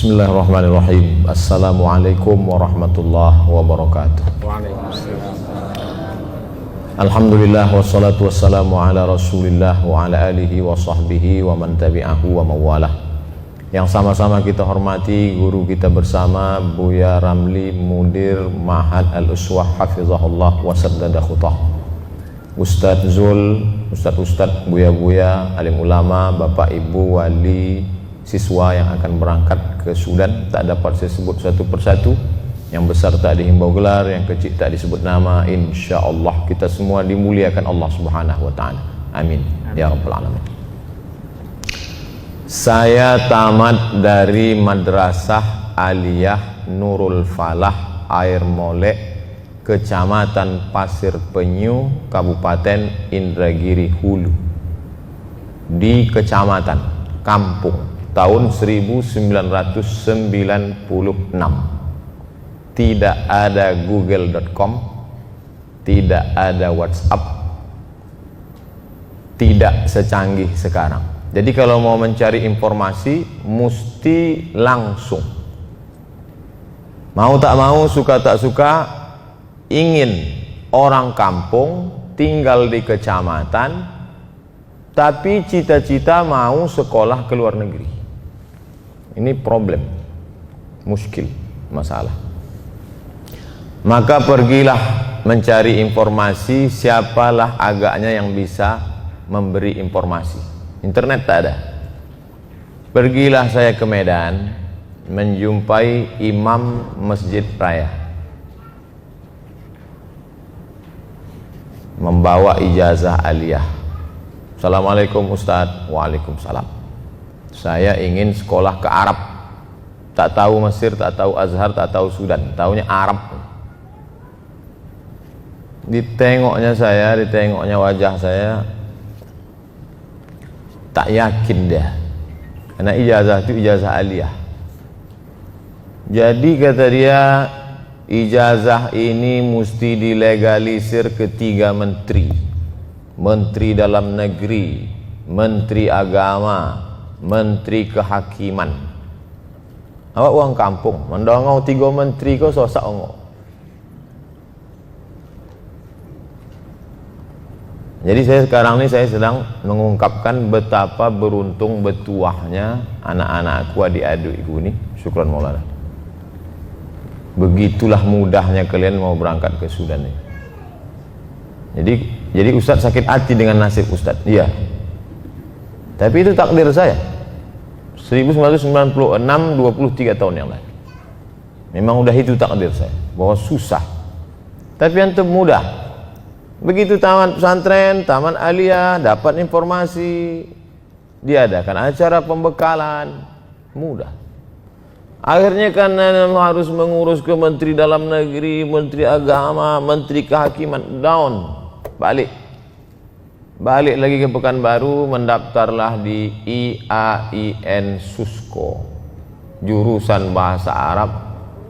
Bismillahirrahmanirrahim. Assalamualaikum warahmatullahi wabarakatuh. Waalaikumsalam. Alhamdulillah wassalatu wassalamu ala rasulillah wa ala alihi wa sahbihi wa man tabi'ahu wa mawalah. Yang sama-sama kita hormati guru kita bersama Buya Ramli, Mudir Ma'had Al-Uswah Hafizahullah wa saddada khutah, Ustadz Zul, Ustadz Buya-Buya, alim ulama, Bapak Ibu, wali, siswa yang akan berangkat ke Sudan. Tak dapat saya sebut satu persatu. Yang besar tak dihimbau gelar, yang kecil tak disebut nama. InsyaAllah kita semua dimuliakan Allah Subhanahu wa ta'ala. Amin. Ya Rabbal Alamin. Saya tamat dari Madrasah Aliyah Nurul Falah Air Molek, Kecamatan Pasir Penyu, Kabupaten Indragiri Hulu, di kecamatan Kampung, tahun 1996. Tidak ada google.com, tidak ada WhatsApp, tidak secanggih sekarang. Jadi kalau mau mencari informasi mesti langsung. Mau tak mau, suka tak suka, ingin orang kampung tinggal di kecamatan tapi cita-cita mau sekolah ke luar negeri. Ini problem, muskil, masalah. Maka pergilah mencari informasi, siapalah agaknya yang bisa memberi informasi. Internet tak ada. Pergilah saya ke Medan, menjumpai imam Masjid Raya, membawa ijazah aliyah. Assalamualaikum Ustadz. Waalaikumsalam. Saya ingin sekolah ke Arab. Tak tahu Mesir, tak tahu Azhar, tak tahu Sudan, tahunya Arab. Ditengoknya wajah saya, tak yakin dia, karena ijazah itu ijazah aliyah. Jadi kata dia, ijazah ini mesti dilegalisir ke 3 menteri: Menteri Dalam Negeri, Menteri Agama, Menteri Kehakiman. Awak uang kampung mendongau 3 menteri kau sosak ongok. Jadi saya sekarang ini saya sedang mengungkapkan betapa beruntung betuahnya anak-anakku, adik-adikku ini. Syukran Maulana. Begitulah mudahnya kalian mau berangkat ke Sudan ini. Jadi Ustadz sakit hati dengan nasib Ustadz. Iya. Tapi itu takdir saya. 1996, 23 tahun yang lalu. Memang udah itu takdir saya, bahwa susah. Tapi yang mudah. Begitu taman pesantren, taman aliyah, dapat informasi, diadakan acara pembekalan, mudah. Akhirnya kan harus mengurus ke Menteri Dalam Negeri, Menteri Agama, Menteri Kehakiman, down, balik lagi ke Pekanbaru, mendaftarlah di IAIN Susko, jurusan Bahasa Arab,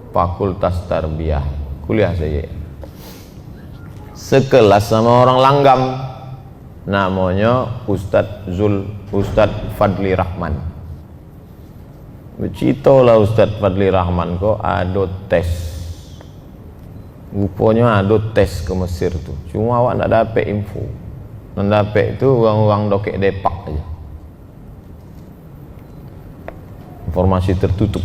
Fakultas Tarbiyah, kuliah saya. Sekelas sama orang langgam, namanya Ustadz Fadli Rahman. Becito lah Ustadz Fadli Rahman kok ada tes, rupanya ada tes ke Mesir tuh. Cuma awak nak dapat info, nak dapat itu uang dokek depak aja, informasi tertutup.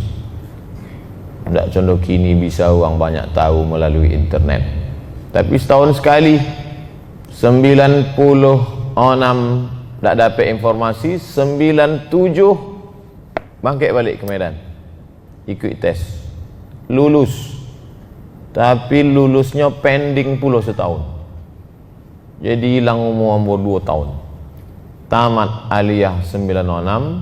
Tidak contoh kini bisa uang banyak tahu melalui internet. Tapi setahun sekali 96 tak dapat informasi, 97 bangkit balik ke Medan, ikut tes, lulus. Tapi lulusnya pending pula setahun, jadi hilang umur 2 tahun. Tamat aliyah 96,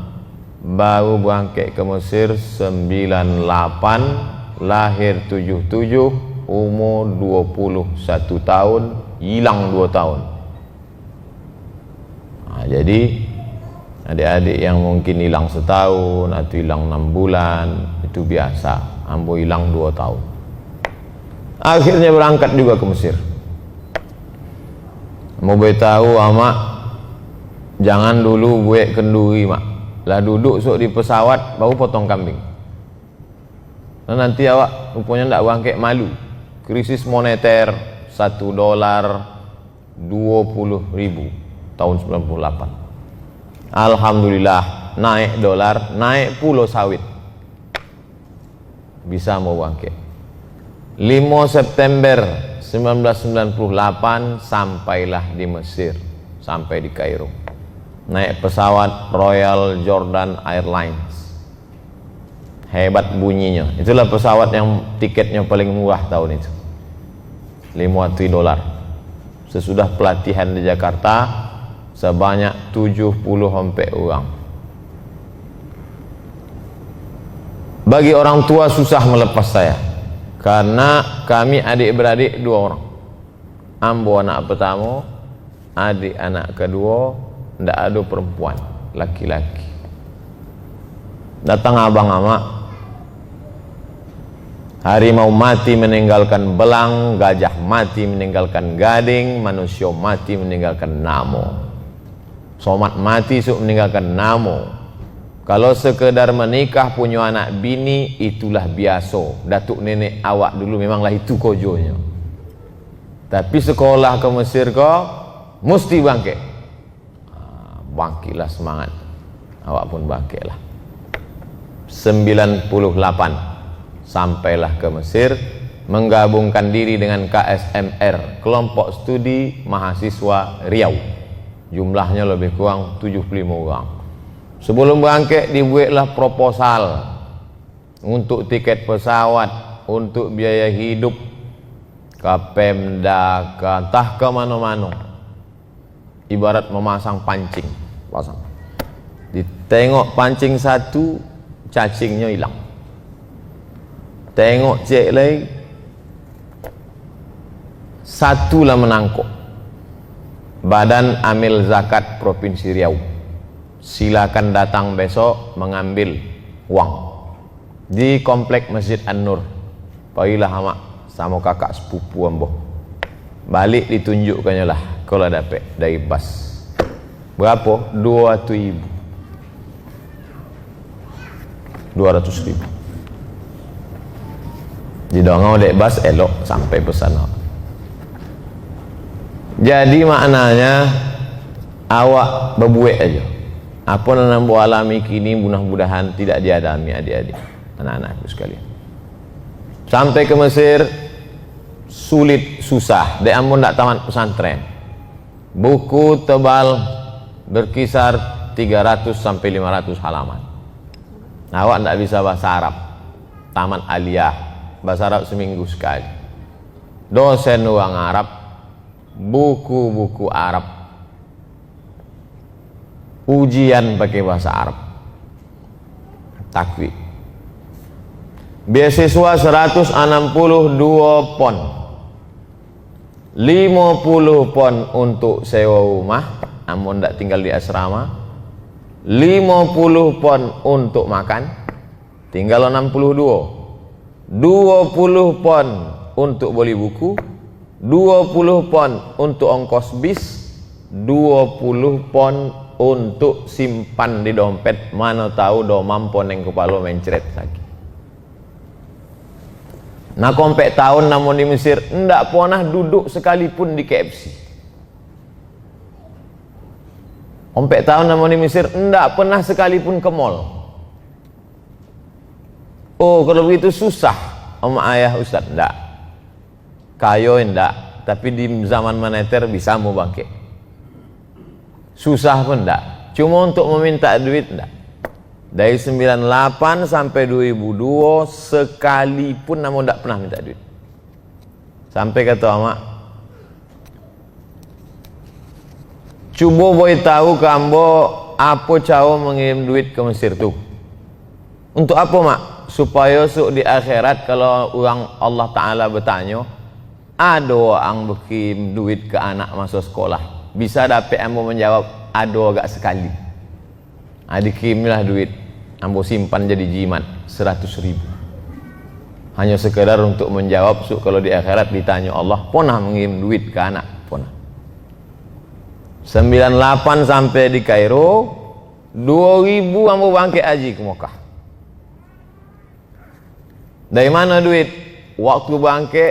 baru bangkit ke Mesir 98, lahir 77, umur 21 tahun, hilang 2 tahun. Nah, jadi adik-adik yang mungkin hilang setahun atau hilang 6 bulan, itu biasa. Ambo hilang 2 tahun. Akhirnya berangkat juga ke Mesir. Mau beritahu amak, jangan dulu buat kenduri mak. Lah duduk sok di pesawat baru potong kambing. Nah, nanti awak rupanya ndak bangkit, malu. Krisis moneter $1 20.000 tahun 98. Alhamdulillah naik dolar, naik pulau sawit, bisa mau bangkit. 5 September 1998 sampailah di Mesir, sampai di Kairo, naik pesawat Royal Jordan Airlines. Hebat bunyinya, itulah pesawat yang tiketnya paling murah tahun itu, $50. Sesudah pelatihan di Jakarta sebanyak 70 orang. Bagi orang tua susah melepas saya, karena kami adik-beradik 2 orang. Ambo anak pertama, adik anak kedua, ndak ada perempuan, laki-laki. Datang abang ama, harimau mati meninggalkan belang, gajah mati meninggalkan gading, manusia mati meninggalkan namo, somat mati suk meninggalkan namo. Kalau sekedar menikah punya anak bini itulah biasa. Datuk nenek awak dulu memanglah itu kojonya. Tapi sekolah ke Mesir kau mesti bangkit. Bangkitlah semangat. Awak pun bangkitlah. 98 sampailah ke Mesir, menggabungkan diri dengan KSMR, Kelompok Studi Mahasiswa Riau. Jumlahnya lebih kurang 75 orang. Sebelum bangkit dibuatlah proposal untuk tiket pesawat, untuk biaya hidup, ke Pemda, ke entah ke mana-mana. Ibarat memasang pancing, pasang. Ditengok pancing satu, cacingnya hilang. Tengok cek lagi, satulah menangkap. Badan Amil Zakat Provinsi Riau, silakan datang besok mengambil uang di komplek Masjid An-Nur. Pailah amak sama kakak sepupu ambo. Balik ditunjukkannya lah kalau dapat dari bas. Berapa? 200.000. 200.000. Di dongau dek bas elok sampai pesana. Jadi maknanya awak berbuat aja. Apa yang nampu alami kini mudah-mudahan tidak dialami adik-adik, anak-anakku sekalian. Sampai ke Mesir sulit, susah. Dek ampun tak tamat pesantren. Buku tebal berkisar 300 sampai 500 halaman. Awak tak bisa bahasa Arab. Tamat aliyah, bahasa Arab seminggu sekali. Dosen orang Arab, buku-buku Arab, ujian pakai bahasa Arab, takwid. Beasiswa 162 pon, 50 pon untuk sewa rumah, namun tidak tinggal di asrama, 50 pon untuk makan, tinggal 62, 20 pon untuk beli buku, 20 pon untuk ongkos bis, 20 pon untuk simpan di dompet, mana tahu do mampu neng kepala mencret lagi. Nah kompek tahun namun di Mesir ndak pernah duduk sekalipun di KFC. Kompek tahun namun di Mesir ndak pernah sekalipun ke mall. Oh kalau begitu susah sama ayah Ustaz, ndak. Kayo ndak, tapi di zaman moneter bisa mau bangkit. Susah pun ndak. Cuma untuk meminta duit ndak. Dari 98 sampai 2002 sekalipun namun tidak pernah minta duit. Sampai kata mak, cuba boleh tahu kambo apa cara mengirim duit ke Mesir tuh. Untuk apa mak? Supaya di akhirat kalau orang Allah Ta'ala bertanya, ada orang berkirim duit ke anak masuk sekolah, bisa dapat ambo menjawab ada agak sekali. Dikirimlah duit, ambo simpan jadi jimat 100.000. Hanya sekedar untuk menjawab kalau di akhirat ditanya Allah, pernah mengirim duit ke anak? Pernah. 98 sampai di Kairo, 2000 ambo bangkit haji ke Mekah. Dari mana duit? Waktu bangke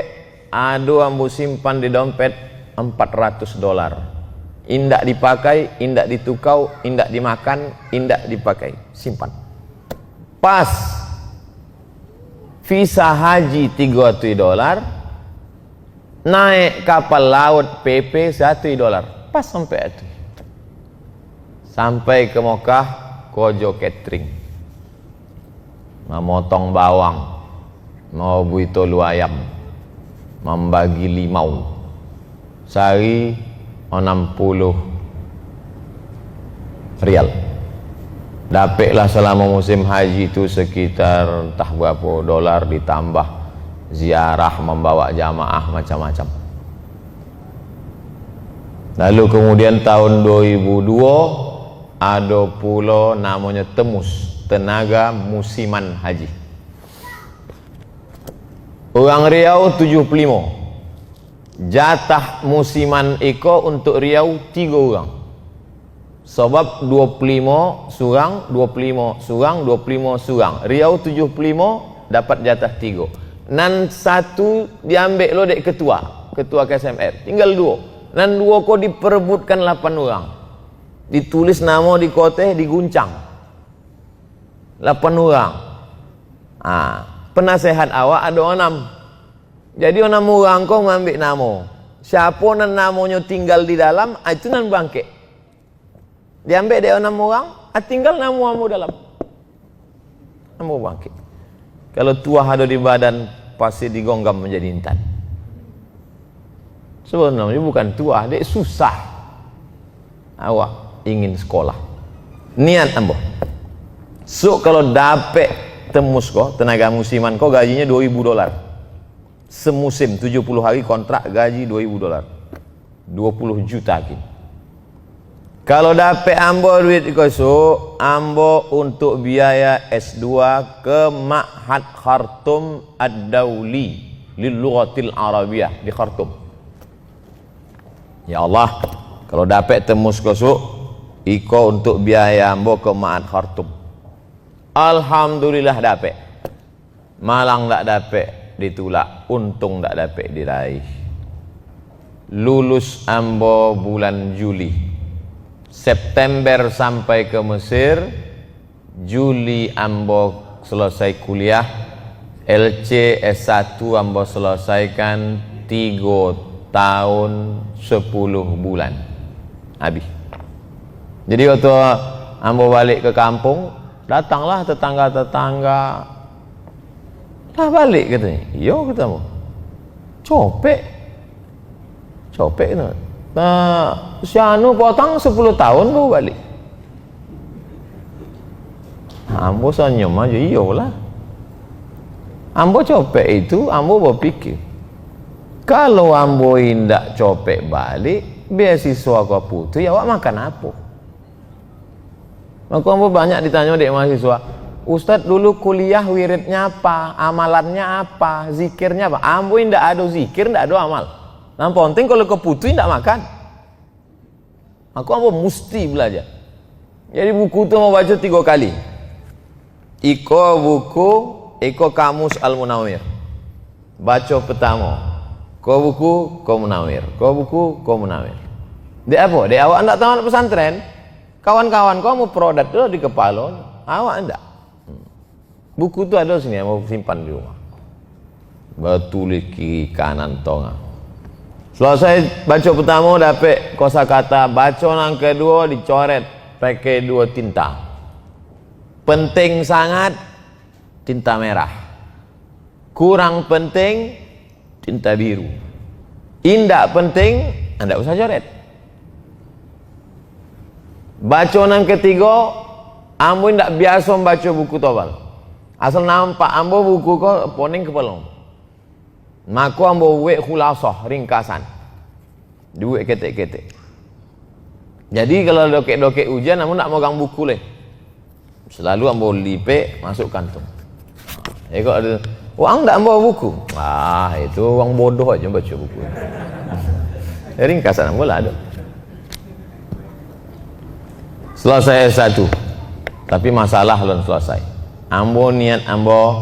ado ambo simpan di dompet $400. Indak dipakai, indak ditukau, indak dimakan, indak dipakai, simpan. Pas visa haji $300, naik kapal laut PP $1, pas sampai itu. Sampai ke Mekah, kojo catering, memotong bawang, mau buito lu ayam, membagi limau, sehari 60 rial. Dapatlah selama musim haji itu sekitar entah berapa dolar, ditambah ziarah, membawa jamaah macam-macam. Lalu kemudian tahun 2002 ada pulau namanya Temus, tenaga musiman haji. Orang Riau 75. Jatah musiman iko untuk Riau 3 orang. Sebab 25 surang, 25 surang, 25 surang. Riau 75 dapat jatah 3. Nan 1 diambil lo dek ketua KSMR. Tinggal 2. Nan 2 kok diperebutkan 8 orang. Ditulis nama di koteh, diguncang. 8 orang. Penasehat awak ada 6. Jadi orang orang kau mengambil nama. Siapa nan namanya tinggal di dalam, itu nan bangkit. Diambil dia orang orang, tinggal nama kamu dalam. Nama bangkit. Kalau tuah ada di badan, pasti digonggam menjadi intan. Sebenarnya bukan tuah, dia susah. Awak ingin sekolah. Niat ambo. So kalau dapet Temus kau, tenaga musiman kau gajinya $2.000. Semusim 70 hari kontrak, gaji $2.000, 20 juta kini. Kalau dapat ambo duit ikoso, ambo untuk biaya S2 ke Ma'had Khartoum Ad-Dawli Lil-Lughatil Arabiyah di Khartoum. Ya Allah, kalau dapat Temus koso iko untuk biaya ambo ke Ma'had Khartoum. Alhamdulillah dapat. Malang tak dapat, ditulak, untung tak dapat diraih. Lulus ambo bulan Juli, September sampai ke Mesir, Juli ambo selesai kuliah, LC S1 ambo selesaikan 3 tahun 10 bulan habis. Jadi waktu ambo balik ke kampung, datanglah tetangga-tetangga, dah balik katanya. Yo katamu. Copek no. Nah, si anu potong 10 tahun baru balik. Ambo senyum aja, iyalah. Ambo copek itu, ambo berpikir, kalau ambo indak copek balik, beasiswa kau putus, ya awak makan apa? Maka ambo banyak ditanya dek mahasiswa, Ustadz dulu kuliah wiridnya apa, amalannya apa, zikirnya apa? Ambo indak ada zikir, indak ada amal. Yang penting kalau keputus indak makan. Aku ambo mesti belajar. Jadi buku itu mau baca 3 kali. Iko Kamus Al-Munawir. Baca pertama. Ko buku, ko Munawir. Ko buku, ko Munawir. Dia apa? Dia awak ndak tamat pesantren. Kawan-kawan kau mau produk itu di kepala, awak ndak. Buku itu ada sini, mau simpan di rumah. Betul kiri kanan tonga. Selesai baca pertama dapat kosakata, baca yang kedua dicoret pakai 2 tinta. Penting sangat tinta merah. Kurang penting tinta biru. Indak penting, anda usah coret. Baca yang ketiga, ambo indak biasa membaca buku tebal. Asal nampak ambo buku ko poning kepala. Maka ambo wek khulasah ringkasan. Duit ketek-ketek. Jadi kalau dokek-dokek ujian ambo nak megang buku leh. Selalu ambo lipe masuk kantung. Kok ada uang ndak bawa buku? Itu uang bodoh aja baca buku. Ringkasan ambo lah ada. Selesai S1. Tapi masalah belum selesai. Ambo niat ambo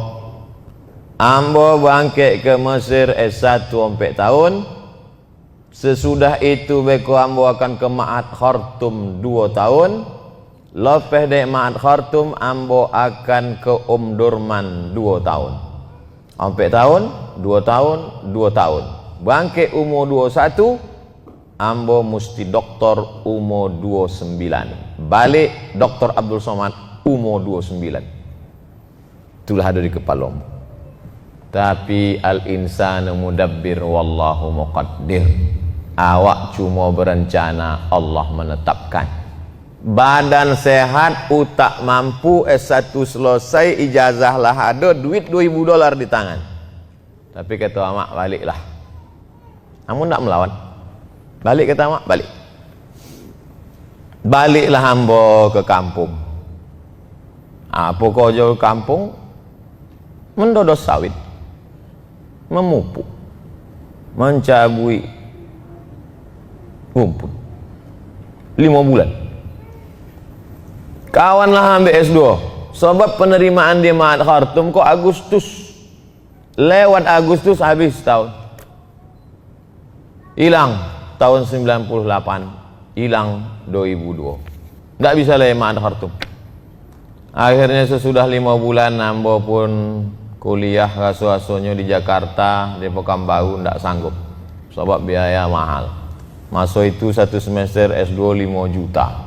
ambo bangkit ke Mesir S1 4 tahun. Sesudah itu beko ambo akan ke Ma'had Khartoum 2 tahun. Lepas dari Ma'had Khartoum ambo akan ke Durman 2 tahun. 4 tahun, 2 tahun, 2 tahun. Bangkit umur 21, ambo mesti doktor umur 29. Balik Dr. Abdul Somad umur 29. Itulah ada di kepala ambo. Tapi al-insanu mudabbir wallahu muqaddir. Awak cuma berencana, Allah menetapkan. Badan sehat, utak mampu, S1 selesai, ijazah lah ada, duit $2,000 di tangan. Tapi kata mak, baliklah. Kamu tak melawan. Balik kata mak, balik. Baliklah hamba ke kampung. Apa kau jauh kampung? Mendodos sawit, memupuk, mencabui rumput 5 bulan. Kawanlah ambil S2. Sebab penerimaan di Ma'had Khartoum kok Agustus. Lewat Agustus habis tahun. Hilang tahun 98, hilang 2002. Enggak bisa lewat Ma'had Khartoum. Akhirnya sesudah 5 bulan ambo pun kuliah rasu-rasunya di Jakarta, di Pekanbaru, enggak sanggup. Sebab biaya mahal. Masa itu satu semester S2 5 juta.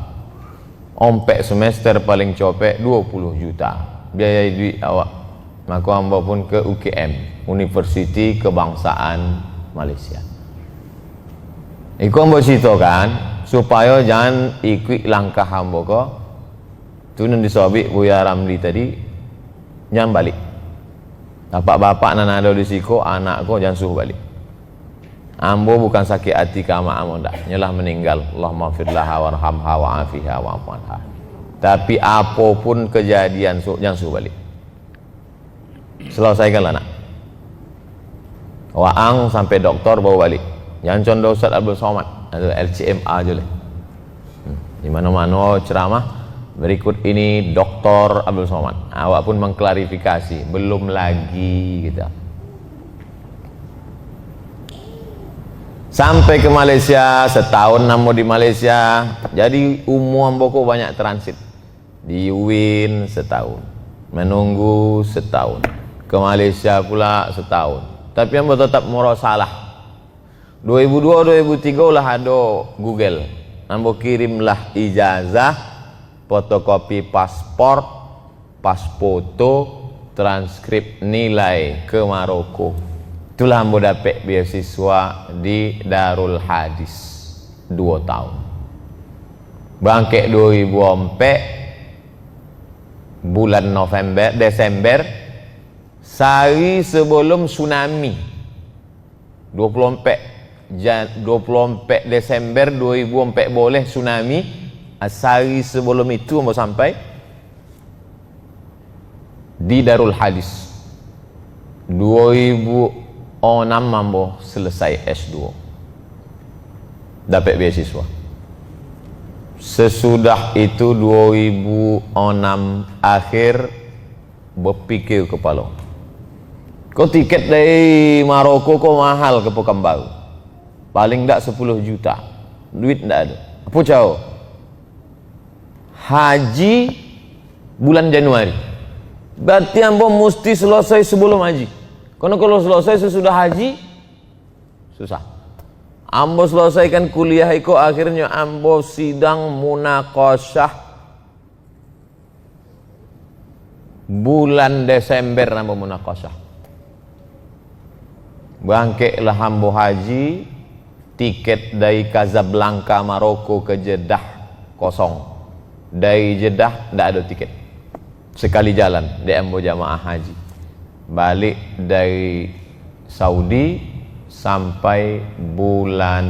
Ompek semester paling copek 20 juta. Biaya duit awak. Maka hamba pun ke UKM, Universiti Kebangsaan Malaysia. Iku hamba cerita kan, supaya jangan ikut langkah hamba ko. Tu nan disobik Buya Ramli tadi, jangan balik. Bapak-bapak nan ada di siko, anak ko jangan suruh balik. Ambo bukan sakit hati kama ambo ndak, nyalah meninggal. Allahumma firlaha warhamha wa'afiha wa'afanha. Tapi apapun kejadian jangan suruh balik. Selesaikanlah nak. Waang sampai doktor bawa balik. Jangan contoh Ustaz Abdul Somad atau LCMA aja lah. Di mana-mana ceramah berikut ini Dr. Abdul Somad. Awak pun mengklarifikasi, belum lagi kita. Sampai ke Malaysia, setahun namo di Malaysia. Jadi umum amboko banyak transit. Di UIN setahun, menunggu setahun. Ke Malaysia pula setahun. Tapi ambo tetap murah salah. 2002-2003 lah ada Google. Ambo kirimlah ijazah, fotokopi paspor, pas foto, transkrip nilai ke Maroko. Itulah ambo dapat beasiswa di Darul Hadis 2 tahun. Bangkit 2004 bulan Desember, sehari sebelum tsunami. 24 Desember 2004 boleh tsunami. Sehari sebelum itu ambo sampai di Darul Hadis. 2006 ambo selesai S2, dapat beasiswa. Sesudah itu 2006 akhir berpikir kepala, kok tiket dari Maroko kok mahal ke Pekanbaru, paling tak 10 juta, duit tak ada. Apa jauh? Haji bulan Januari, berarti ambo mesti selesai sebelum haji. Karena kalau selesai sesudah haji susah. Ambo selesaikan kuliah itu, akhirnya ambo sidang munaqasyah bulan Desember. Ambo munaqasyah, bangkitlah ambo haji. Tiket dari Casablanca Maroko ke Jeddah kosong. Dari Jeddah tidak ada tiket, sekali jalan di ambo jamaah haji. Balik dari Saudi sampai bulan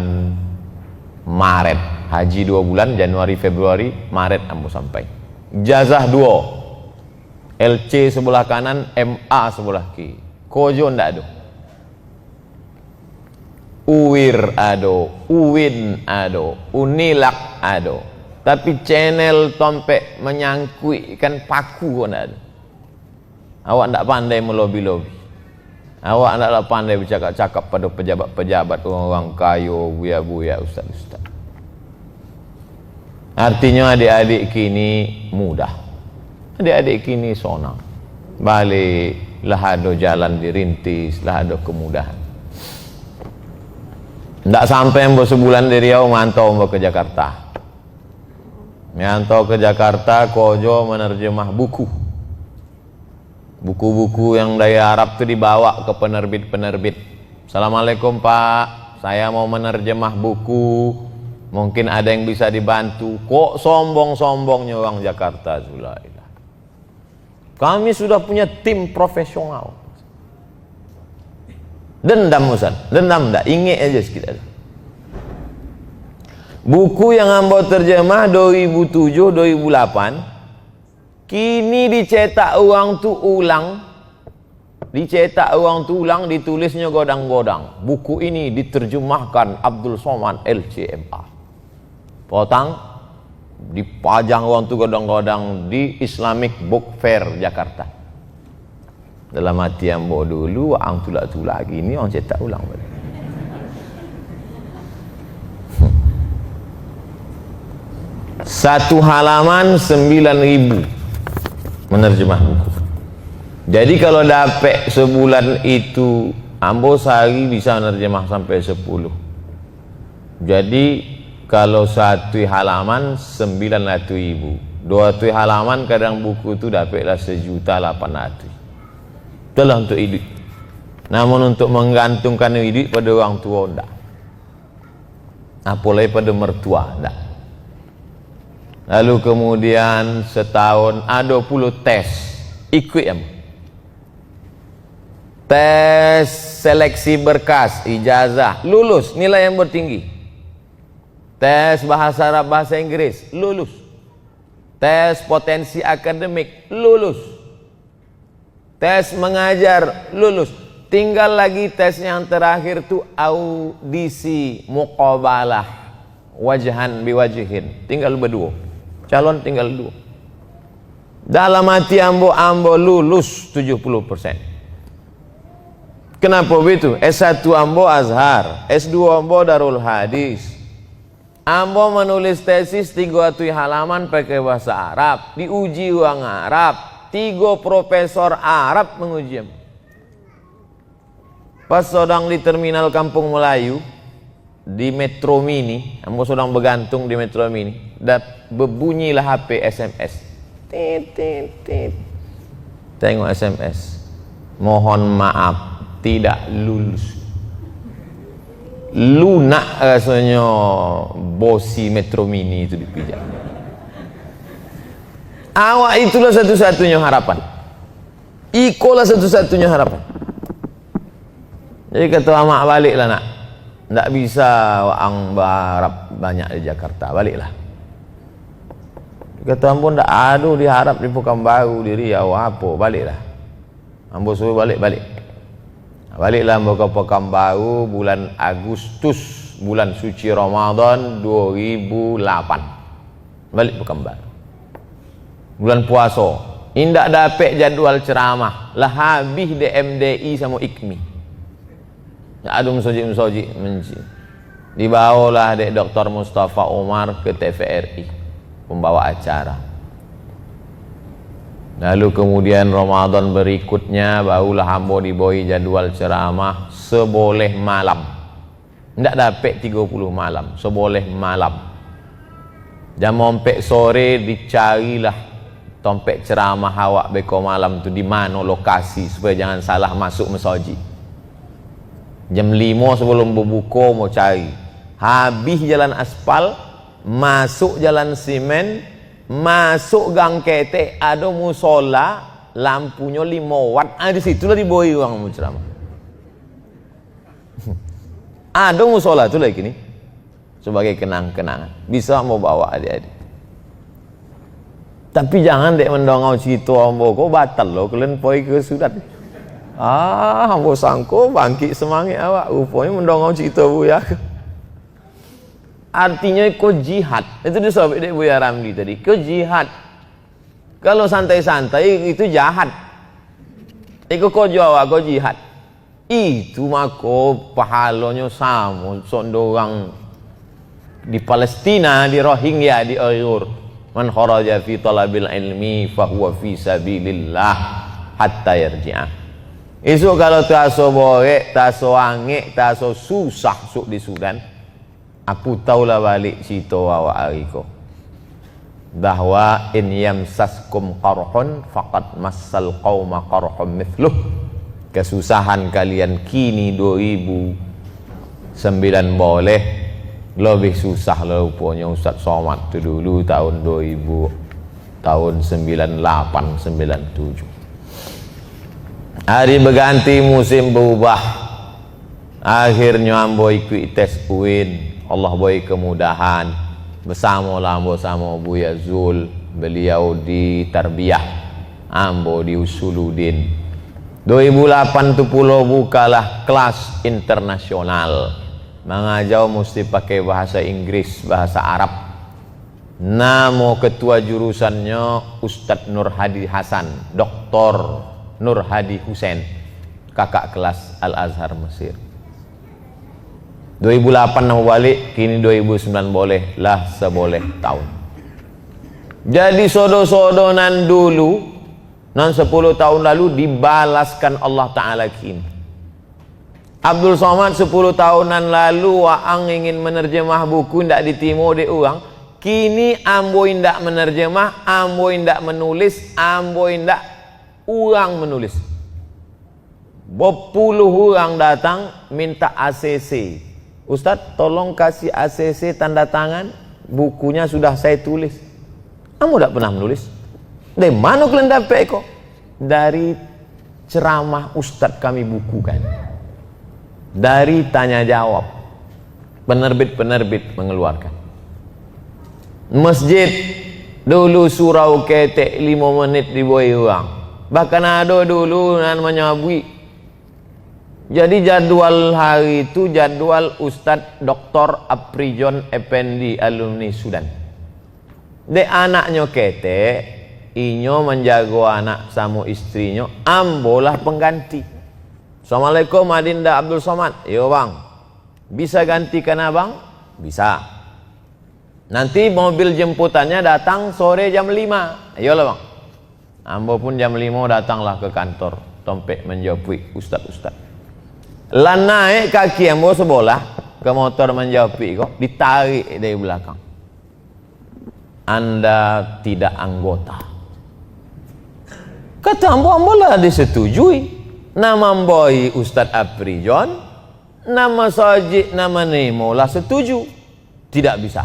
Maret. Haji 2 bulan, Januari, Februari, Maret ambo sampai. Ijazah 2, LC sebelah kanan, MA sebelah kiri. Kojo ndak ada. UIR ada, UIN ada, UNILAK ada. Tapi channel tompek menyangkut ikan paku kok ndak ada. Awak tak pandai melobi-lobi. Awak naklah pandai bercakap-cakap pada pejabat-pejabat, orang-orang kayo, buya-buya, ustaz-ustaz. Artinya adik-adik kini mudah, adik-adik kini sonang, balik lah ada jalan dirintis, lah ada kemudahan. Tidak sampai sebulan dari Riau mantau ke Jakarta. Mantau ke Jakarta, kojo menerjemah buku-buku yang dari Arab itu dibawa ke penerbit-penerbit. Assalamualaikum Pak, saya mau menerjemah buku, mungkin ada yang bisa dibantu. Kok sombong-sombongnya orang Jakarta? Kami sudah punya tim profesional. Dendam Ustaz, dendam enggak, ingat aja sekitar. Buku yang ambo terjemah 2007 2008 kini dicetak uang tu ulang, ditulisnya godang-godang. Buku ini diterjemahkan Abdul Somad LCMA. Potang dipajang uang tu godang-godang di Islamic Book Fair Jakarta. Dalam hati ambo dulu, ang tulak-tulak gini orang cetak ulang balik. Satu halaman 9.000 menerjemah buku. Jadi kalau dapat sebulan itu, ambo sehari bisa menerjemah sampai 10. Jadi kalau satu halaman 900.000, 200 halaman kadang buku itu dapatlah 1.800.000. Itulah untuk hidup. Namun untuk menggantungkan hidup pada orang tua enggak. Apalagi pada mertua enggak. Lalu kemudian setahun ada 20 tes ikut ya. Tes seleksi berkas ijazah lulus, nilai yang bertinggi. Tes bahasa Arab bahasa Inggris lulus. Tes potensi akademik lulus. Tes mengajar lulus. Tinggal lagi tes yang terakhir tuh audisi muqabalah wajhan biwajhin. Tinggal berdua. Calon tinggal 2. Dalam hati ambo lulus 70%. Kenapa begitu? S1 ambo Azhar, S2 ambo Darul Hadis. Ambo menulis tesis 300 halaman pakai bahasa Arab, diuji orang Arab. 3 profesor Arab menguji. Pas sedang di terminal Kampung Melayu di Metro Mini, ambo sedang bergantung di Metro Mini, dan berbunyilah HP SMS. Tit tit tit. Tengok SMS. Mohon maaf, tidak lulus. Lunak rasanya bosi Metro Mini itu dipijak. Awak itulah satu-satunya harapan. Ikolah satu-satunya harapan. Jadi kata mak baliklah nak. Tidak bisa ang berharap banyak di Jakarta, baliklah. Kata ampun tidak ada diharap di Pekanbaru di Riau apa, baliklah. Ambo suruh balik. Baliklah ambo ke Pekanbaru bulan Agustus, bulan suci Ramadan 2008. Balik Pekanbaru. Bulan puasa, indak dapat jadual ceramah, lah habis DMDI sama IKMI. Ada musoji menci. Dibawalah dek Dr. Mustafa Umar ke TVRI, pembawa acara. Lalu kemudian Ramadan berikutnya barulah ambo diboi jadwal ceramah seboleh malam. Ndak dapat 30 malam, seboleh malam. Jam 4 sore dicarilah tompek ceramah awak beko malam tu di mana lokasi supaya jangan salah masuk mesoji. Jam 5 sebelum berbuka mau cari. Habis jalan aspal, masuk jalan simen, masuk gang ketek, ada musola, lampunya 5 watt. Di situlah diboi orang mau ceramah. Ada musola tu lagi ni sebagai kenang-kenangan. Bisa mau bawa adik-adik. Tapi jangan dek mendongau cerita ambo kau batal loh kalian poi ke sudat. Ambo sangko bangkit semangat awak rupanya mendongau cerita buya. Artinya kau jihad. Itu disebut dek Buya Ramli tadi. Kau jihad. Kalau santai-santai itu jahat. Kau jawab kau jihad. Itu mako pahalanya sama sondo orang di Palestina, di Rohingya, di Uyghur. Man kharaja fi talabil ilmi fahuwa fi sabilillah hatta yarji'ah. Isu kalau taso borek, taso angin, taso susah suk di Sudan, aku taulah balik situ awak ariko bahwa in yamsaskum qarhun faqad massal qauma qarhum mithluh. Kesusahan kalian kini 2009 boleh, lebih susah rupanya Ustaz Somad tu dulu tahun 2000, tahun 98 97. Hari berganti, musim berubah, akhirnya ambo ikut tes UIN. Allah beri kemudahan, bersama Buya Zul, beliau di tarbiyah, ambo di Usuluddin. 2008 tu pulau bukalah kelas internasional, mengajar mesti pakai bahasa Inggris, bahasa Arab. Nama ketua jurusannya Ustadz Nur Hadi Hasan, Dr. Nur Hadi Hussein, kakak kelas Al-Azhar Mesir. 2008 nama balik, kini 2009 boleh lah, seboleh tahun. Jadi sodo-sodonan dulu nan 10 tahun lalu dibalaskan Allah Ta'ala kini. Abdul Somad 10 tahunan lalu waang ingin menerjemah buku, ndak ditimo de orang. Kini ambo indak menerjemah, ambo indak menulis, ambo indak orang menulis. Berpuluh orang datang minta ACC. Ustaz tolong kasih ACC tanda tangan, bukunya sudah saya tulis. Ambo ndak pernah menulis. Dari mana kalian dapat kok? Dari ceramah Ustadz kami bukukan, dari tanya jawab, penerbit-penerbit mengeluarkan. Masjid dulu surau ketek 5 menit dibuai orang, bahkan ada dulu namanya bui. Jadi jadwal hari itu jadwal Ustadz Dr. Aprijon Effendi alumni Sudan. De anaknya ketek, inyo menjago anak sama istrinya, ambolah pengganti. Assalamualaikum Adinda Abdul Somad. Yo bang, bisa gantikan abang? Bisa. Nanti mobil jemputannya datang sore jam 5. Ayolah bang. Ambo pun jam 5 datanglah ke kantor, tompek menjawab Ustad. Lan naik kaki ambo sebelah ke motor menjawab kok, ditarik dari belakang. Anda tidak anggota. Kata ambo lah disetujui. Nama amboi Ustadz Aprijon, nama Sajid, nama Nemo lah setuju. Tidak bisa.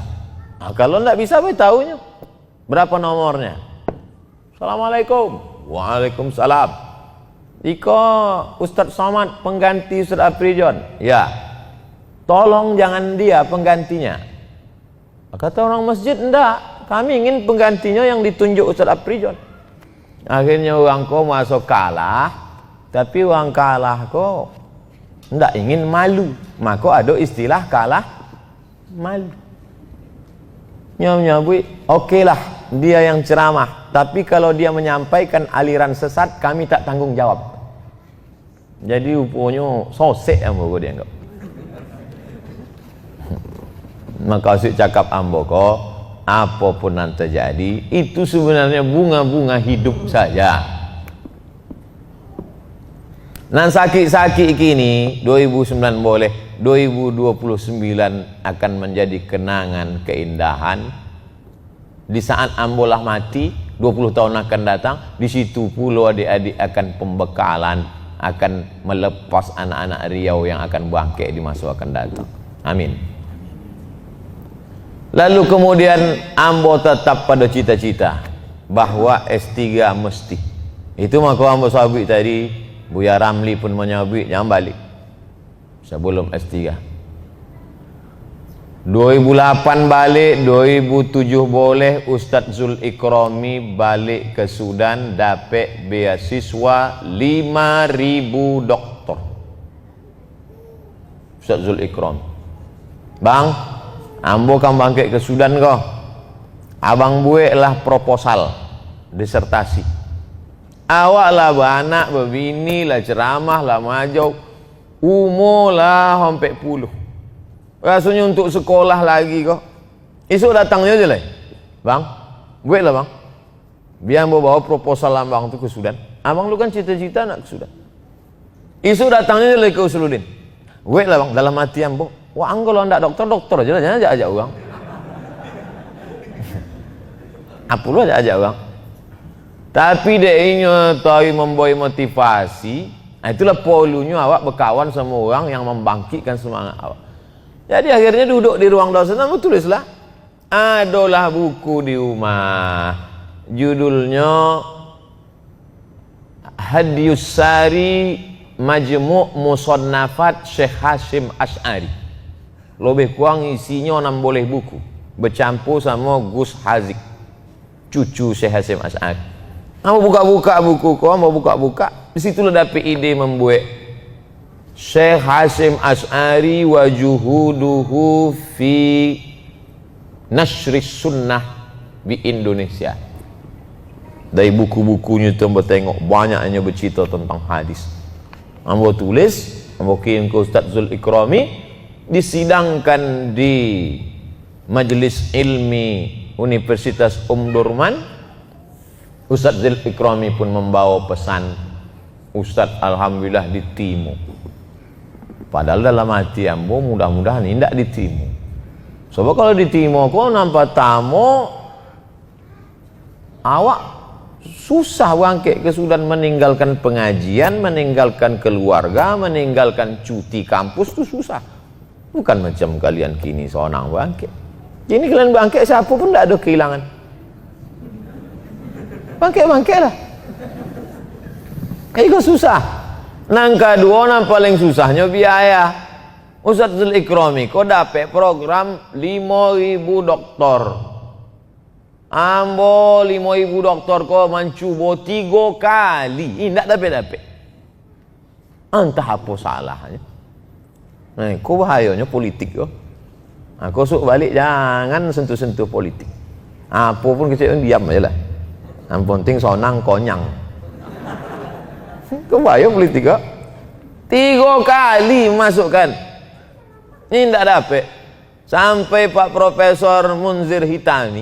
Nah, kalau tidak bisa, tahunya berapa nomornya? Assalamualaikum. Waalaikumsalam. Iko Ustadz Somad pengganti Ustadz Aprijon. Ya. Tolong jangan dia penggantinya. Kata orang masjid, enggak. Kami ingin penggantinya yang ditunjuk Ustadz Aprijon. Akhirnya orang ko masuk kalah, tapi orang kalah ko ndak ingin malu, maka ada istilah kalah malu. Nyambui, oke lah dia yang ceramah, tapi kalau dia menyampaikan aliran sesat, kami tak tanggung jawab. Jadi rupanya sosek ambo dia enggak. Maka si cakap ambo ko, apapun yang terjadi itu sebenarnya bunga-bunga hidup saja. Nan sakit-sakit kini 2009 boleh, 2029 akan menjadi kenangan keindahan. Di saat ambolah mati 20 tahun akan datang, di situ pula adik-adik akan pembekalan, akan melepas anak-anak Riau yang akan bangkit di masa akan datang. Amin. Lalu kemudian ambo tetap pada cita-cita bahwa S3 mesti. Itu maka ambo sabit tadi, Buya Ramli pun menyabit jangan balik sebelum S3. 2008 balik, 2007 boleh Ustadz Zul Ikrami balik ke Sudan, dapat beasiswa 5.000 doktor. Ustadz Zul Ikrami, bang, ambo kan bangkit ke Sudan kau. Abang buat lah proposal disertasi. Awak lah beranak, berbini lah, ceramah lah, majau. umur lah sampai puluh. Rasanya untuk sekolah lagi kok. Esok datangnya aja lah. Bang, buat lah bang. Biar bawa proposal abang tu ke Sudan. Abang lu kan cita-cita nak ke Sudan. Esok datangnya aja lagi ke Usuludin. Buat lah bang, dalam hati ambo. Wah, kalau anda doktor aja lah, jangan ajak orang. Apa lu ajak orang? Tapi dia ingin tahu membawa motivasi. Nah, itulah polunya awak berkawan sama orang yang membangkitkan semangat awak. Jadi akhirnya duduk di ruang dosen, kamu tulislah. Adalah buku di rumah. Judulnya Hadiyus Sari Majmu' Musannafat Syekh Hasyim Asy'ari. Lebih kurang isinya 6 boleh buku. Bercampur sama Gus Hazik, cucu Syekh Hasyim Asy'ari. Kamu buka-buka buku, kamu buka-buka. Di situlah dapat ide membuat Syekh Hasyim Asy'ari wa juhuduhu fi nashris sunnah di Indonesia. Dari buku-bukunya tu ambo tengok banyaknya bercerita tentang hadis. Ambo tulis, ambo kirim ke Ustaz Zul Ikrami, disidangkan di Majelis Ilmi Universitas Durman. Ustaz Zul Ikrami pun membawa pesan, Ustaz alhamdulillah diterima. Padahal dalam hati ambo mudah-mudahan tidak diterima. Sebab kalau diterima kau nampak tamu, awak susah bangkit ke Sudan, meninggalkan pengajian, meninggalkan keluarga, meninggalkan cuti kampus tu susah. Bukan macam kalian kini seorang bangkit. Kini kalian bangkit siapa pun tidak ada kehilangan. Bangkit lah. Itu susah. Nang kedua, nang paling susahnya biaya. Ustaz Zul Ikrami kau dapat program 5.000 doktor. Ambo 5.000 doktor kau mencuba 3 kali. Ini tak dapat. Entah apa salahnya. Nah, kau bahayanya politik kau. Nah, kau suruh balik jangan sentuh-sentuh politik. Apa pun kita diam aja lah. Yang penting sonang konyang. Kau bahaya politik kau. 3 kali masukkan. Ini tidak dapat. Sampai Pak Profesor Munzir Hitami,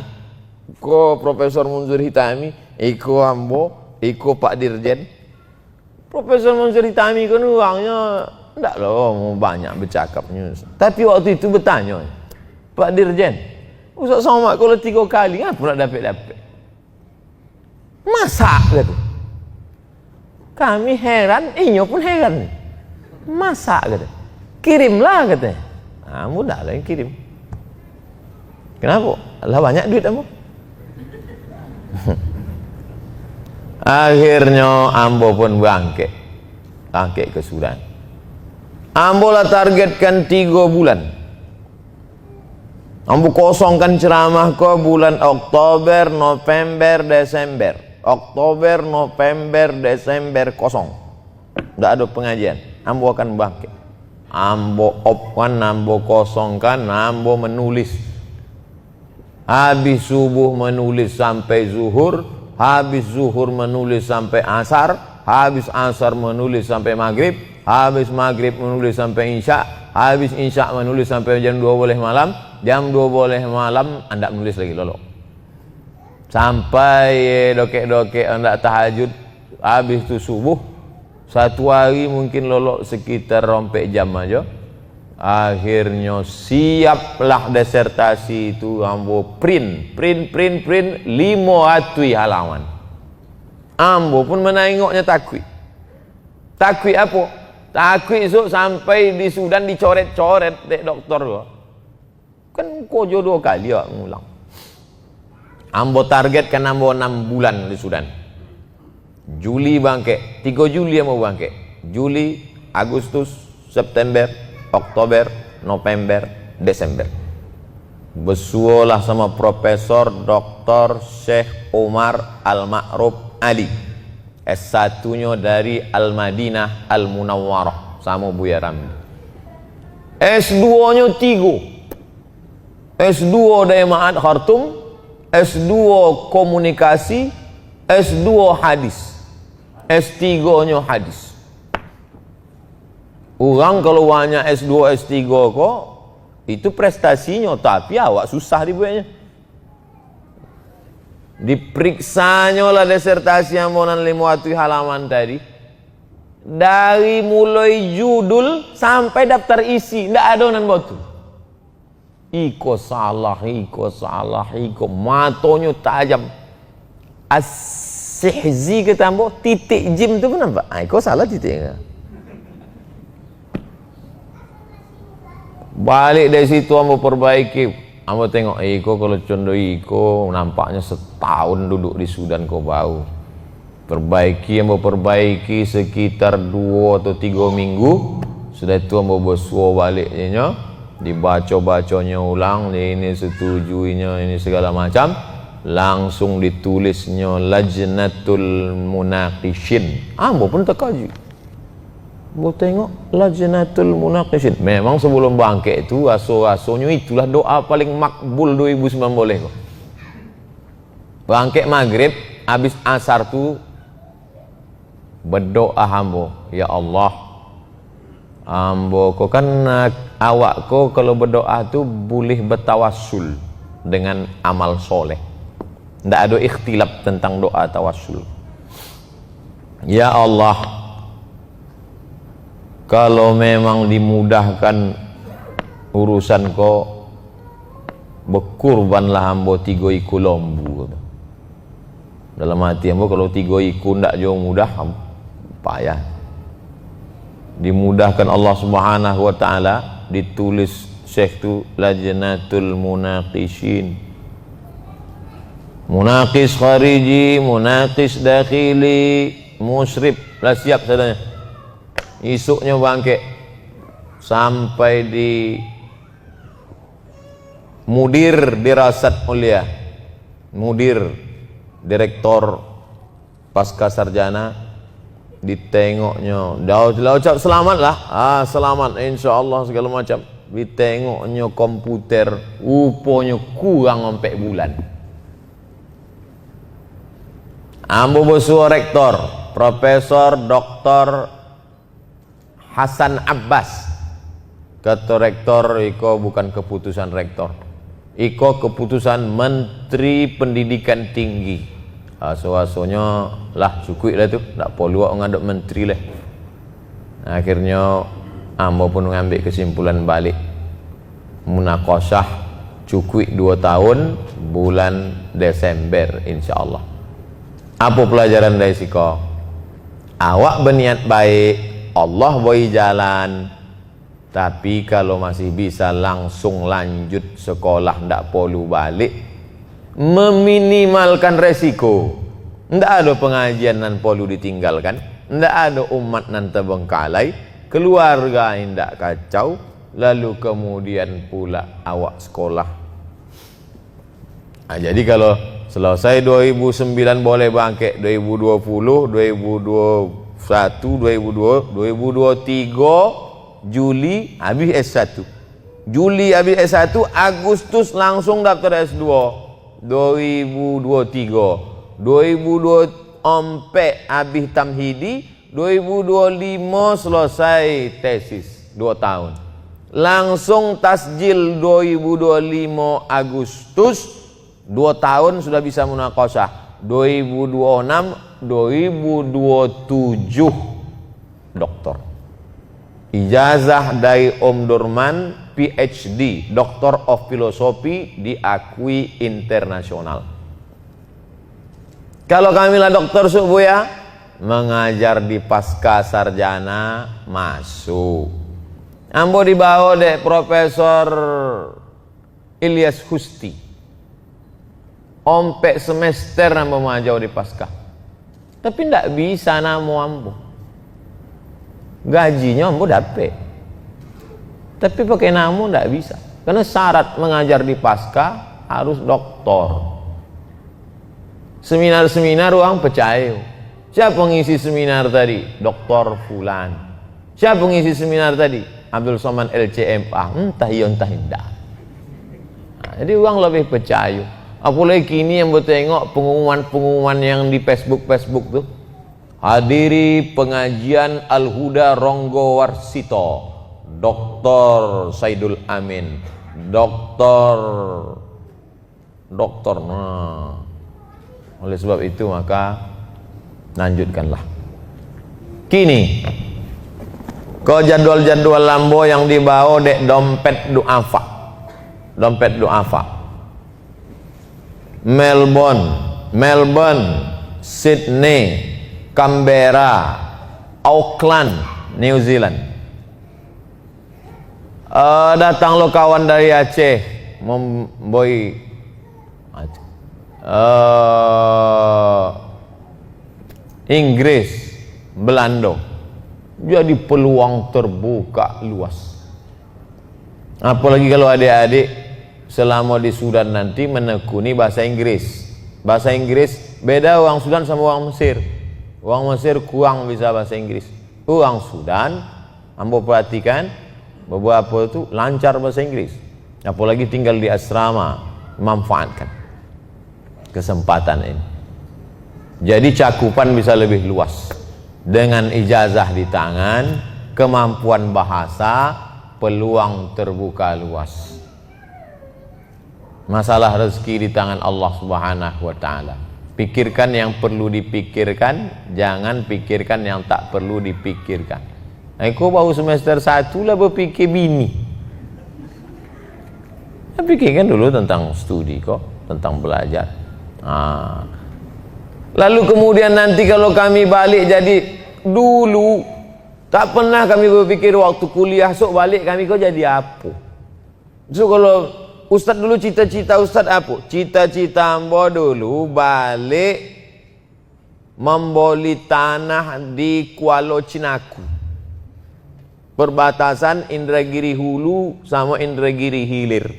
Profesor Munzir Hitami, ambo, Pak Dirjen. Profesor Munzir Hitami kan orangnya tidak loh mau banyak bercakapnya. Tapi waktu itu bertanya, Pak Dirjen, Ustaz Somad kalau 3 kali, apa nak dapat? Masa gitu. Kami heran, inyo pun heran. Masa gitu. Kirimlah katanya. Mudah lah yang kirim. Kenapa? Lah banyak duit kamu. Akhirnya ambo pun bangkit ke Sudan. Ambo lah targetkan 3 bulan. Ambo kosongkan ceramah ke bulan Oktober, November, Desember. Oktober, November, Desember kosong. Tidak ada pengajian. Ambo akan bangkit. Ambo opkan, ambo kosongkan, ambo menulis. Habis subuh menulis sampai zuhur, habis zuhur menulis sampai asar, habis asar menulis sampai maghrib, habis maghrib menulis sampai isya, habis isya menulis sampai jam 12 malam, jam 12 malam anda menulis lagi lolo. Sampai dokek-dokek anda tahajud, habis itu subuh. Satu hari mungkin lolok sekitar rompek jam aja. Akhirnya siaplah disertasi itu ambo print 500 halaman. Ambo pun menengoknya takwi apa? Takwi esok sampai di Sudan dicoret-coret dek doktor gua. Kan kok 2 kali ya ngulang. Ambo target kan ambo 6 bulan di Sudan. Juli bangkit, 3 Juli yang mau bangkit. Juli, Agustus, September, Oktober, November, Desember. Bersualah sama Profesor Dr. Syekh Omar Al-Ma'ruf Ali. S1-nya dari Al-Madinah Al-Munawwarah sama Buya Ramli. S2-nya 3. S2 dari Ma'had Khartoum, S2 komunikasi, S2 hadis. S3-nya hadis. Orang kalau banyak S2 S3 kok itu prestasinya, tapi awak susah dibuatnya. Diperiksanya lah disertasi yang mau 500 halaman tadi, dari mulai judul sampai daftar isi ndak ada nan botu. Iko salah, iko matonya tajam. As-sihzi ketambo titik jim tu pun nampak. Iko salah titiknya. Balik dari situ ambo perbaiki, ambo tengok iko kalau condo iko nampaknya setahun duduk di Sudan kau bau. Perbaiki, ambo perbaiki sekitar 2 atau 3 minggu. Sudah itu ambo bersuah baliknya, dibaca-bacanya ulang, ini setujuinya, ini segala macam. Langsung ditulisnya Lajnatul Munaqishin. Ambo pun terkaji. Mau tengok Lajnatul Munaqishin. Memang sebelum bangkit itu aso-asonya itulah doa paling makbul 2009 boleh kok. Bangkit maghrib habis asar tu berdoa hambo, ya Allah, hambo kok kan awak kok kalau berdoa tu boleh bertawassul dengan amal soleh. Tidak ada ikhtilaf tentang doa tawassul. Ya Allah, kalau memang dimudahkan urusan ko, berkurbanlah hambo 3 iku lombu. Dalam hati hambo kalau 3 iku ndak jauh mudah, payah. Dimudahkan Allah Subhanahu wa taala, ditulis Syekh tu Lajnatul Munaqishin. Munaqis khariji, munaqis dakhili, musyrib lah siap sadanya. Isuknya bangkit sampai di mudir dirasat mulia, mudir direktor pasca sarjana, ditengoknya dah ucap selamat lah, selamat insyaallah segala macam, ditengoknya komputer rupanya kurang sampai bulan. Ambo bersuara rektor Profesor Dr. Hasan Abbas, kata rektor, iko bukan keputusan rektor, iko keputusan Menteri Pendidikan Tinggi. Aso-asonya lah cukup lah tu, tak perlu ngaduk menteri lah. Akhirnya ambo pun mengambil kesimpulan balik, munaqasyah cukup 2 tahun, bulan Desember insyaallah. Apa pelajaran dari siko? Awak berniat baik, Allah beri jalan, tapi kalau masih bisa langsung lanjut sekolah, ndak perlu balik, meminimalkan resiko. Ndak ada pengajian nan perlu ditinggalkan, ndak ada umat nan terbengkalai, keluarga ndak kacau, lalu kemudian pula awak sekolah. Jadi kalau selesai 2009 boleh bangkit 2020, 2021, 2023 Juli habis S1. Juli habis S1, Agustus langsung daftar S2. 2023, 2024 habis tamhidi, 2025 selesai tesis 2 tahun. Langsung tasjil 2025 Agustus, 2 tahun sudah bisa munaqasyah. 2026, 2027 doktor. Ijazah dari Om Durman, PhD, Doctor of Philosophy, diakui internasional. Kalau kamilah dokter Subuya mengajar di pasca sarjana masuk. Ambo dibawa dek Profesor Ilyas Husti. Ompek semester ambo majau di pasca. Tapi ndak bisa namo ambo. Gajinya ambo dapat. Tapi pakai namo ndak bisa. Karena syarat mengajar di pasca harus doktor. Seminar-seminar orang percaya. Siapa ngisi seminar tadi? Doktor Fulan. Siapa ngisi seminar tadi? Abdul Somad LCMA. Entah iya entah tidak. Nah, jadi orang lebih percaya. Apalagi kini yang bertengok pengumuman-pengumuman yang di Facebook tuh. hadiri pengajian Al-Huda Ronggo Warsito, Dr. Saidul Amin, doktor. Nah, oleh sebab itu maka lanjutkanlah. Kini ke jadwal-jadwal lambo yang dibawa dek dompet duafa. Melbourne, Sydney, Canberra, Auckland, New Zealand. Datang lo kawan dari Aceh memboi Inggris, Belanda. Jadi peluang terbuka luas. Apalagi kalau adik-adik selama di Sudan nanti menekuni bahasa Inggris. Bahasa Inggris beda orang Sudan sama orang Mesir. Orang Mesir kurang bisa bahasa Inggris. Orang Sudan, ambo perhatikan beberapa itu lancar bahasa Inggris. Apalagi tinggal di asrama, manfaatkan kesempatan ini. Jadi cakupan bisa lebih luas. Dengan ijazah di tangan, kemampuan bahasa, peluang terbuka luas. Masalah rezeki di tangan Allah Subhanahu wa taala. Pikirkan yang perlu dipikirkan, jangan pikirkan yang tak perlu dipikirkan. Aku baru semester 1 lah berpikir bini. Pikirkan dulu tentang studi kok, tentang belajar. Lalu kemudian nanti kalau kami balik jadi dulu tak pernah kami berpikir waktu kuliah sok balik kami kok jadi apa. So kalau Ustaz dulu cita-cita Ustaz apa? Cita-cita ambo dulu balik membeli tanah di Kuala Cinaku, perbatasan Indragiri Hulu sama Indragiri Hilir.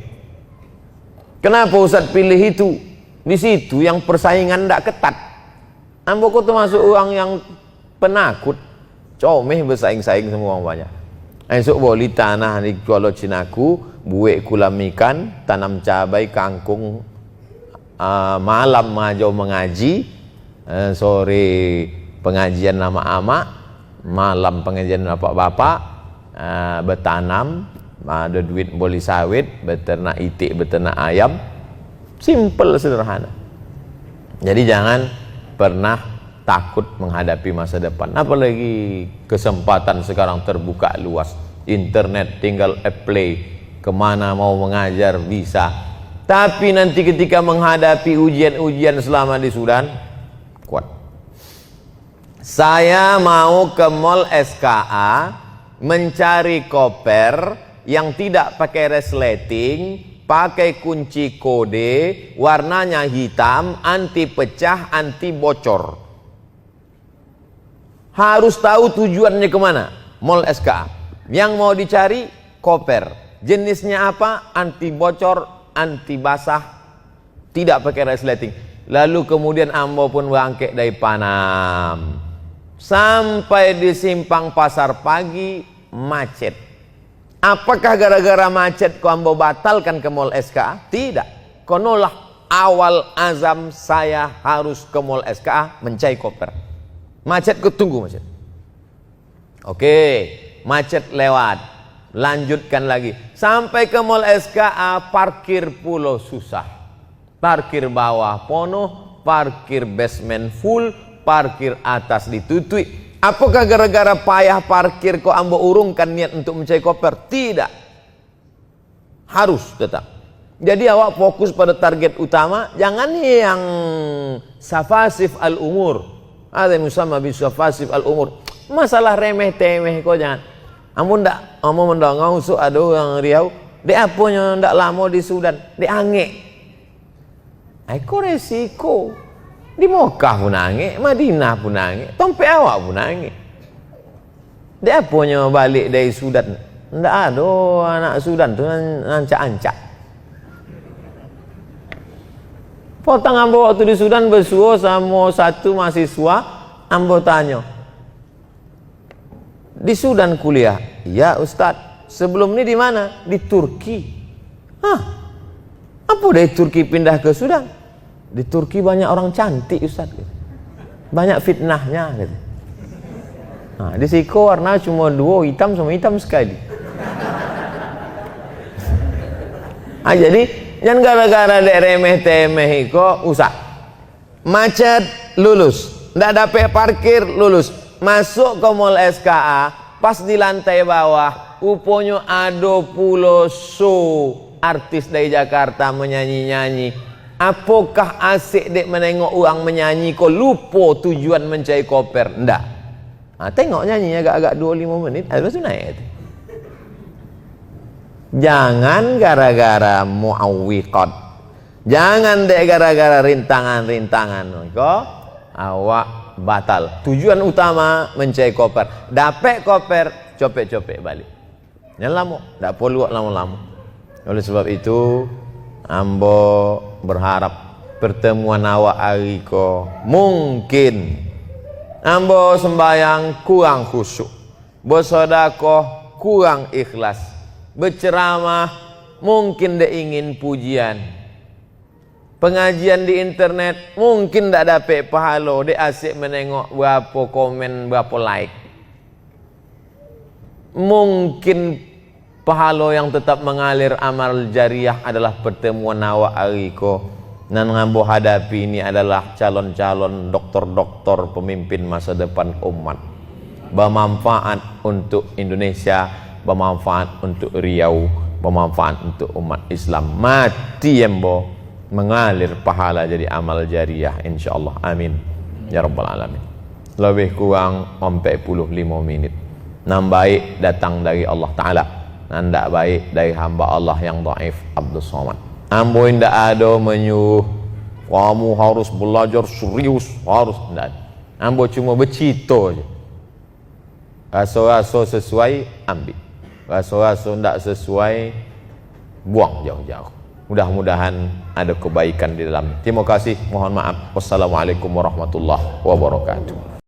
Kenapa Ustaz pilih itu? Di situ yang persaingan tidak ketat. Ambo kok termasuk orang yang penakut, comeh bersaing-saing semua orang banyak. Esok beli tanah di Kuala Cinaku, buat kolam ikan, tanam cabai, kangkung, malam ngajau mengaji, sore pengajian nama amak, malam pengajian bapak-bapak, bertanam, ada duit boleh sawit, beternak itik, beternak ayam. Simple, sederhana. Jadi jangan pernah takut menghadapi masa depan. Apalagi kesempatan sekarang terbuka luas. Internet tinggal apply, kemana mau mengajar bisa. Tapi nanti ketika menghadapi ujian-ujian selama di Sudan, kuat. Saya mau ke mall SKA mencari koper yang tidak pakai resleting, pakai kunci kode, warnanya hitam, anti pecah, anti bocor. Harus tahu tujuannya kemana. Mall SKA. Yang mau dicari koper. Jenisnya apa? Anti bocor, anti basah, tidak pakai resleting. Lalu kemudian ambo pun bangkit dari Panam sampai di simpang Pasar Pagi, macet. Apakah gara-gara macet kau ambo batalkan ke mall SKA? Tidak. Konolah awal azam saya harus ke mall SKA mencari koper. Macet, ketunggu macet. Oke, macet lewat. Lanjutkan lagi. Sampai ke mall SKA, parkir pulau susah. Parkir bawah penuh, parkir basement full, parkir atas ditutui. Apakah gara-gara payah parkir kok ambo urungkan niat untuk mencari koper? Tidak. Harus tetap. Jadi awak fokus pada target utama, jangan yang safasif al-umur. Ada yang sama bisa safasif al-umur. Masalah remeh-temeh kok jangan. Amun ndak, amun mendongong su ada orang Riau, dek apanya ndak lama di Sudan, dek angek. Aiko resiko. Di Mekah pun angek, Madinah pun angek, tompe awak pun angek. Dek apanya balik dari Sudan, ndak ada anak Sudan tu ancak-ancak. Potong ambo waktu di Sudan bersuah sama satu mahasiswa, ambo tanya, di Sudan kuliah? Ya Ustadz. Sebelum ini di mana? Di Turki. Hah? Apa dari Turki pindah ke Sudan? Di Turki banyak orang cantik Ustadz. Banyak fitnahnya. Nah, di siko warna cuma dua, hitam sama hitam sekali. Jadi jangan gara-gara dek remeh temeh iko usah. Macet lulus, ndak dapet parkir lulus, masuk ke mall SKA, pas di lantai bawah, uponya ada pulau show artis dari Jakarta menyanyi-nyanyi. Apakah asik dek menengok orang menyanyi kok lupa tujuan mencari koper? Ndak. Nah, tengok nyanyi agak-agak 25 menit, habis itu naik. Jangan gara-gara muawwiqat, jangan dek gara-gara rintangan-rintangan kok awak batal. Tujuan utama mencari koper, dapat koper, copek-copek balik. Jangan lama, tak perlu lama-lama. Oleh sebab itu, ambo berharap pertemuan awak hari ko mungkin ambo sembayang kurang khusyuk, bersedekah kurang ikhlas, berceramah mungkin dia ingin pujian, pengajian di internet mungkin tak dapat pahala, dia asyik menengok berapa komen, berapa like. Mungkin pahala yang tetap mengalir amal jariah adalah pertemuan awak hari ko. Dan ngambo hadapi ini adalah calon-calon doktor-doktor pemimpin masa depan umat, bermanfaat untuk Indonesia, bermanfaat untuk Riau, bermanfaat untuk umat Islam. Mati embo mengalir pahala jadi amal jariah insyaallah. Amin ya rabbal alamin. Lebih kurang 45 menit. Nam baik datang dari Allah Ta'ala, nanda baik dari hamba Allah yang dhaif Abdus Somad. Ambo indak ada menyuruh kamu harus belajar serius, harus ndak. Ambo cuma bercito je. Raso-raso sesuai ambil, raso-raso ndak sesuai buang jauh-jauh. Mudah-mudahan ada kebaikan di dalam. Terima kasih, mohon maaf. Wassalamualaikum warahmatullahi wabarakatuh.